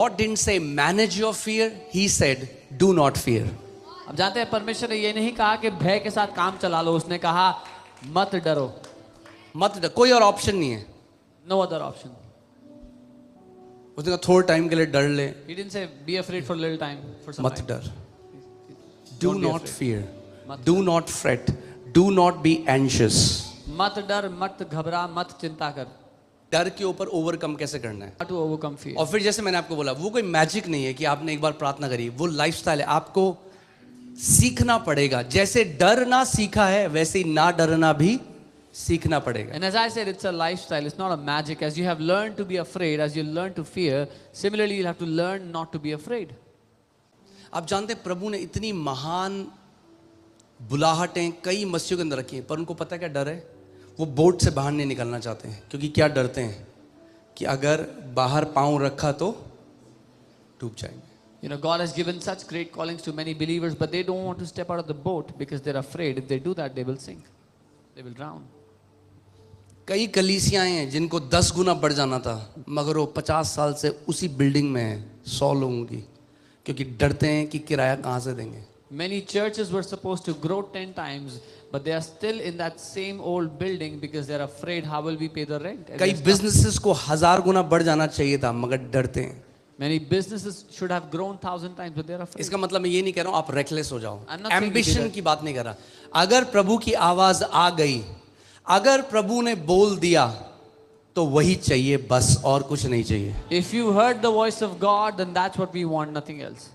God didn't say manage your fear, He said do not fear. अब जानते हैं परमेश्वर ने ये नहीं कहा कि भय के साथ काम चला लो, उसने कहा मत डरो. मत डर, कोई और ऑप्शन नहीं है. No other option. उसने कहा थोड़े टाइम के लिए डर ले, He didn't say be afraid for a little time, for some मत time. डर. Do Don't be not afraid. fear. मत Do not fret. Do not be anxious. मत डर, मत घबरा, मत चिंता कर. डर के ऊपर ओवरकम कैसे करना है. How to overcome fear. और फिर जैसे मैंने आपको बोला, वो कोई मैजिक नहीं है कि आपने एक बार प्रार्थना करी, वो लाइफस्टाइल है. आपको सीखना पड़ेगा. जैसे डरना सीखा है वैसे ही ना डरना भी सीखना पड़ेगा. And as I said, it's a lifestyle. It's not a magic. As you have learned to be afraid, as you learn to fear, similarly you'll have to learn not to be afraid. आप जानते हैं प्रभु ने इतनी महान बुलाहटें कई मसीहों के अंदर रखी हैं, पर उनको पता है क्या डर है. वो बोट से बाहर नहीं निकलना चाहते हैं. क्योंकि क्या डरते हैं कि अगर बाहर पांव रखा तो डूब जाएंगे. You know, God has given such great callings to many believers, but they don't want to step out of the boat because they're afraid. If they do that, they will sink. They will drown. कई कलीसियां हैं जिनको 10 गुना बढ़ जाना था, मगर वो 50 साल से उसी बिल्डिंग में है 100 लोगों की, क्योंकि डरते हैं कि किराया कहाँ से देंगे. Many churches were supposed to grow 10 times, but they are still in that same old building because they're afraid how will we pay the rent. And कई they're stuck. बिजनेसेस को 1000 गुना बढ़ जाना चाहिए था, मगर डरते हैं. Many businesses should have grown 1,000 times, but they're afraid. इसका मतलब मैं ये नहीं कह रहा हूँ आप रेकलेस हो जाओ. I'm not saying you do ambition that. की बात नहीं कर रहा. अगर प्रभु की आवाज आ गई, अगर प्रभु ने बोल दिया तो वही चाहिए बस, और कुछ नहीं चाहिए. If you heard the voice of God, then that's what we want, nothing else.